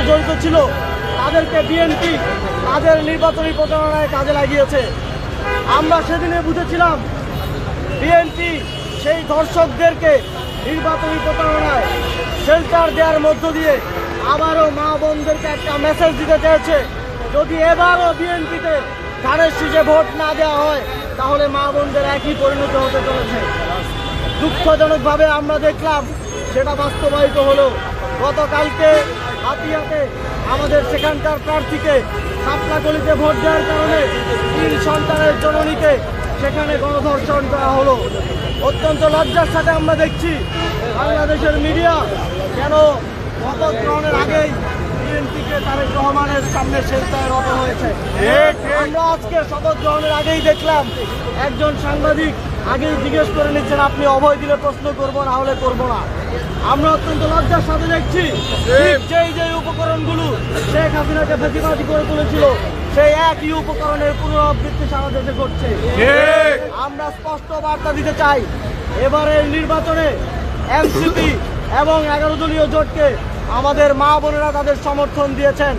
জড়িত ছিল তাদেরকে বিএনপি তাদের নির্বাচনী প্রচারণায় কাজে লাগিয়েছে। আমরা সেদিনে বুঝেছিলাম বিএনপি সেই দর্শকদেরকে নির্বাচনী প্রচারণায় শেল্টার দেওয়ার মধ্য দিয়ে আবারও মা বোনদেরকে একটা মেসেজ দিতে চেয়েছে, যদি এবারও বিএনপিতে ধানের শীষে ভোট না দেওয়া হয় তাহলে মা বোনদের একই পরিণতি হতে চলেছে। দুঃখজনকভাবে আমরা দেখলাম সেটা বাস্তবায়িত হলো। গতকালকে হাতিয়াতে আমাদের সেখানকার প্রার্থীকে সাপলাকলিতে ভোট দেওয়ার কারণে 3 সন্তানের জননীকে সেখানে গণধর্ষণ করা হলো। অত্যন্ত লজ্জার সাথে আমরা দেখছি বাংলাদেশের মিডিয়া কেন শপথ গ্রহণের আগেই বিএনপিকে তারেক রহমানের সামনে শেল্টারে রত হয়েছে। আমরা আজকে শপথ গ্রহণের আগেই দেখলাম একজন সাংবাদিক আগেই জিজ্ঞেস করে নিচ্ছেন আপনি অভয় দিলে প্রশ্ন করবো, না হলে করবো না। আমরা অত্যন্ত লজ্জার সাথে দেখছি যে উপকরণগুলো শেখ হাসিনাকে ফেঁসিবাজি করে তুলেছিল সেই একই উপকরণের পুনরাবৃত্তি সারা দেশে ঘটছে। আমরা স্পষ্ট বার্তা দিতে চাই, এবারের নির্বাচনে এনসিপি এবং 11 দলীয় জোটকে আমাদের মা বোনেরা তাদের সমর্থন দিয়েছেন,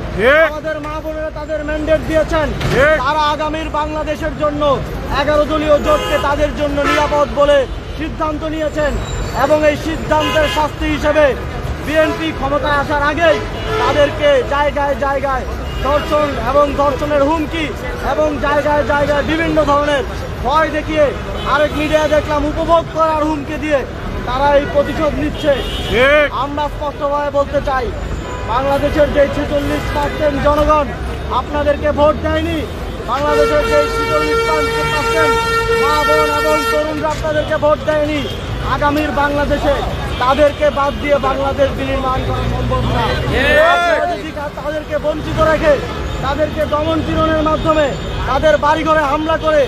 আমাদের মা বোনেরা তাদের ম্যান্ডেট দিয়েছেন। তারা আগামীর বাংলাদেশের জন্য 11 দলীয় জোটকে তাদের জন্য নিরাপদ বলে সিদ্ধান্ত নিয়েছেন এবং এই সিদ্ধান্তের শাস্তি হিসেবে বিএনপি ক্ষমতায় আসার আগেই তাদেরকে জায়গায় জায়গায় ধর্ষণ এবং ধর্ষণের হুমকি এবং জায়গায় জায়গায় বিভিন্ন ধরনের ভয় দেখিয়ে, আরেক মিডিয়া দেখলাম উপভোগ করার হুমকি দিয়ে তারা এই প্রতিশোধ নিচ্ছে। আমরা স্পষ্টভাবে বলতে চাই, বাংলাদেশের যে 46% জনগণ আপনাদেরকে ভোট দেয়নি, বাংলাদেশের যে 46% মা বোন এবং তরুণরা আপনাদেরকে ভোট দেয়নি, আগামীর বাংলাদেশে তাদেরকে বাদ দিয়ে বাংলাদেশ বিনির্মাণ করা সম্ভব না। যদি তাদেরকে বঞ্চিত রেখে তাদেরকে দমন পীড়নের মাধ্যমে তাদের বাড়িঘরে হামলা করে,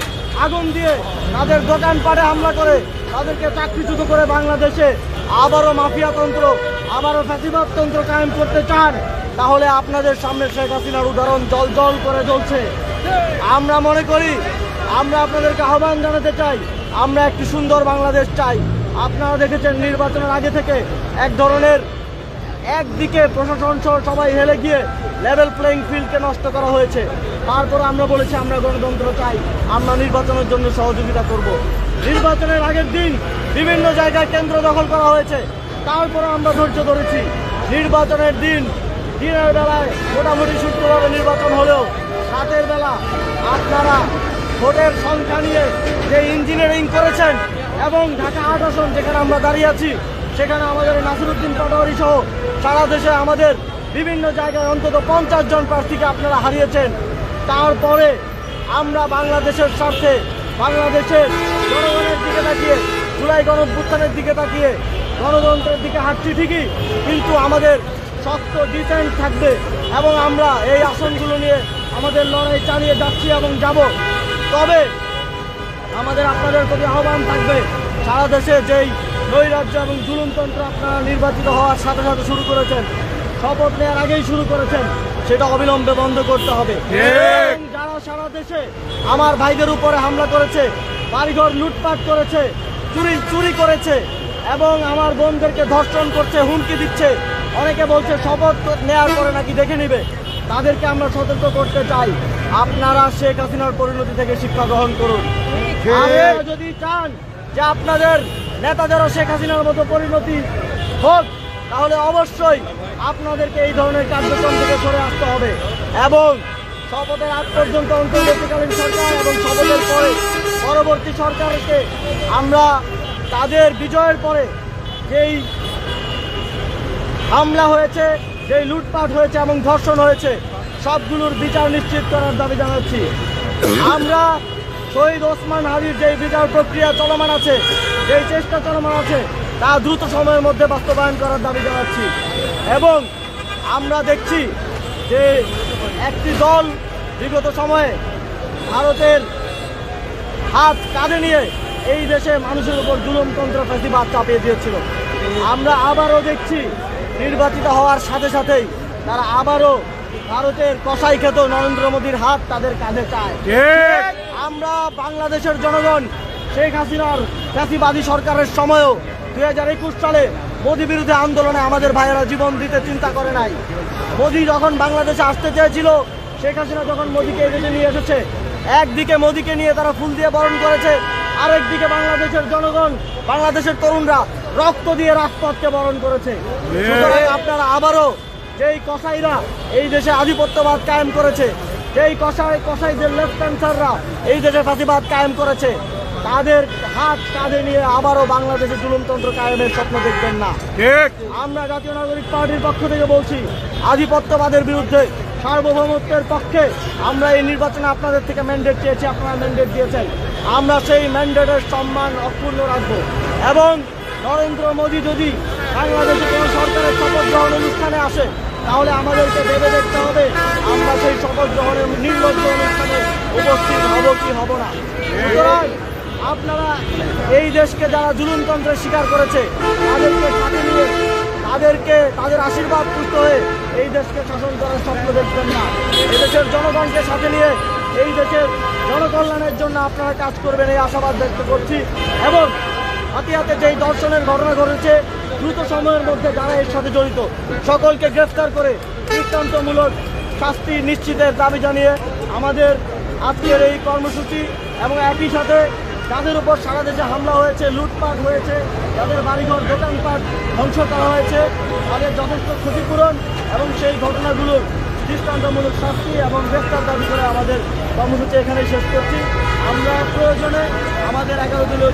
আগুন দিয়ে তাদের দোকানপাটে হামলা করে, তাদেরকে চাকরিচ্যুত করে বাংলাদেশে আবারও মাফিয়াতন্ত্র, আবারও ফ্যাসিবাদতন্ত্র কায়েম করতে চান, তাহলে আপনাদের সামনে শেখ হাসিনার উদাহরণ জল জল করে জ্বলছে। আমরা মনে করি, আমরা আপনাদেরকে আহ্বান জানাতে চাই, আমরা একটি সুন্দর বাংলাদেশ চাই। আপনারা দেখেছেন নির্বাচনের আগে থেকে এক ধরনের একদিকে প্রশাসন সহ সবাই হেলে গিয়ে লেভেল প্লেইং ফিল্ডকে নষ্ট করা হয়েছে। তারপর আমরা বলেছি আমরা গণতন্ত্র চাই, আমরা নির্বাচনের জন্য সহযোগিতা করব। নির্বাচনের আগের দিন বিভিন্ন জায়গায় কেন্দ্র দখল করা হয়েছে, তারপরে আমরা ধৈর্য ধরেছি। নির্বাচনের দিন দিনের বেলায় মোটামুটি সুষ্ঠুভাবে নির্বাচন হলেও রাতের বেলা আপনারা ভোটের সংখ্যা নিয়ে যে ইঞ্জিনিয়ারিং করেছেন এবং ঢাকা 8 আসন যেখানে আমরা দাঁড়িয়ে আছি সেখানে আমাদের নাসিরউদ্দিন পাটোয়ারি সহ সারা দেশে আমাদের বিভিন্ন জায়গায় অন্তত 50 জন প্রার্থীকে আপনারা হারিয়েছেন। তারপরে আমরা বাংলাদেশের স্বার্থে, বাংলাদেশের জনগণের দিকে তাকিয়ে, জুলাই গণঅভ্যুত্থানের দিকে তাকিয়ে গণতন্ত্রের দিকে হাঁটছি ঠিকই, কিন্তু আমাদের শক্ত ডিফেন্স থাকবে এবং আমরা এই আসনগুলো নিয়ে আমাদের লড়াই চালিয়ে যাচ্ছি এবং যাব। তবে আমাদের আপনাদের প্রতি আহ্বান থাকবে, সারা দেশে যেই নৈরাজ্য এবং জুলুমতন্ত্র আপনারা নির্বাচিত হওয়ার সাথে সাথে শুরু করেছেন, শপথ নেওয়ার আগেই শুরু করেছেন, সেটা অবিলম্বে বন্ধ করতে হবে। যারা সারা দেশে আমার ভাইদের উপরে হামলা করেছে, বাড়িঘর লুটপাট করেছে, চুরি করেছে এবং আমার বোনদেরকে ধর্ষণ করছে, হুমকি দিচ্ছে, অনেকে বলছে শপথ নেওয়ার পরে নাকি দেখে নিবে, তাদেরকে আমরা সতর্ক করতে চাই, আপনারা শেখ হাসিনার পরিণতি থেকে শিক্ষা গ্রহণ করুন। আপনারা যদি চান যে আপনাদের নেতাদেরও শেখ হাসিনার মতো পরিণতি হোক, তাহলে অবশ্যই আপনাদেরকে এই ধরনের কার্যক্রম থেকে সরে আসতে হবে এবং শপথের আগ পর্যন্ত অন্তর্বর্তীকালীন সরকার এবং শপথের পরে পরবর্তী সরকারকে আমরা তাদের বিজয়ের পরে যেই হামলা হয়েছে, যেই লুটপাট হয়েছে এবং ধর্ষণ হয়েছে সবগুলোর বিচার নিশ্চিত করার দাবি জানাচ্ছি। আমরা শহীদ ওসমান হাদির যেই বিচার প্রক্রিয়া চলমান আছে, যেই চেষ্টা চলমান আছে, তা দ্রুত সময়ের মধ্যে বাস্তবায়ন করার দাবি জানাচ্ছি। এবং আমরা দেখছি যে একটি দল বিগত সময়ে ভারতের হাত কাঁধে নিয়ে এই দেশে মানুষের উপর জুলুমতন্ত্র ফ্যাসিবাদ চাপিয়ে দিয়েছিল। আমরা আবারও দেখছি নির্বাচিত হওয়ার সাথে সাথেই তারা আবারও ভারতের কসাই খেত নরেন্দ্র মোদীর হাত তাদের কাঁধে চায়। আমরা বাংলাদেশের জনগণ শেখ হাসিনার ফ্যাসিবাদী সরকারের সময়ও 2021 সালে মোদি বিরোধী আন্দোলনে আমাদের ভাইয়েরা জীবন দিতে চিন্তা করে নাই। মোদি যখন বাংলাদেশে আসতে চেয়েছিল, শেখ হাসিনা যখন মোদিকে এদেশে নিয়ে এসেছে, একদিকে মোদিকে নিয়ে তারা ফুল দিয়ে বরণ করেছে, আরেকদিকে বাংলাদেশের জনগণ, বাংলাদেশের তরুণরা রক্ত দিয়ে রাজপথকে বরণ করেছে। সুতরাং আপনারা আবারও যেই কসাইরা এই দেশে আধিপত্যবাদ কায়েম করেছে, যেই কসাইদের লেফটেন্সাররা এই দেশে ফাঁসিবাদ কায়েম করেছে, তাদের হাত কাঁধে নিয়ে আবারও বাংলাদেশে জুলুমতন্ত্র কায়েমের স্বপ্ন দেখবেন না। আমরা জাতীয় নাগরিক পার্টির পক্ষ থেকে বলছি, আধিপত্যবাদের বিরুদ্ধে, সার্বভৌমত্বের পক্ষে আমরা এই নির্বাচনে আপনাদের থেকে ম্যান্ডেট চেয়েছি, আপনারা ম্যান্ডেট দিয়েছেন। আমরা সেই ম্যান্ডেটের সম্মান অক্ষুণ্ণ রাখবো এবং নরেন্দ্র মোদী যদি বাংলাদেশে কোনো সরকারের শপথ গ্রহণ অনুষ্ঠানে আসে, তাহলে আমাদেরকে ভেবে দেখতে হবে আমরা সেই শপথ গ্রহণের নির্লজ্জ অনুষ্ঠানে উপস্থিত হব কি হব না। সুতরাং আপনারা এই দেশকে যারা জুলুমতন্ত্রের শিকার করেছে, তাদেরকে সাথে নিয়ে তাদের আশীর্বাদ পুষ্ট হয়ে এই দেশকে শাসন করার স্বপ্ন দেখবেন না। এই দেশের জনগণকে সাথে নিয়ে এই দেশের জনকল্যাণের জন্য আপনারা কাজ করবেন, এই আশাবাদ ব্যক্ত করছি। এবং হাতিয়াতে যেই ধর্ষণের ঘটনা ঘটেছে, দ্রুত সময়ের মধ্যে যারা এর সাথে জড়িত সকলকে গ্রেফতার করে দৃষ্টান্তমূলক শাস্তি নিশ্চিতের দাবি জানিয়ে আমাদের আজকের এই কর্মসূচি। এবং একই সাথে যাদের উপর সারা দেশে হামলা হয়েছে, লুটপাট হয়েছে, যাদের বাড়িঘর দোকানপাট ধ্বংস করা হয়েছে, তাদের যথেষ্ট ক্ষতিপূরণ এবং সেই ঘটনাগুলোর দৃষ্টান্তমূলক শাস্তি এবং গ্রেফতার দাবি করে আমাদের কর্মসূচি এখানে শেষ করছি। আমরা প্রয়োজনে আমাদের 11 দলীয়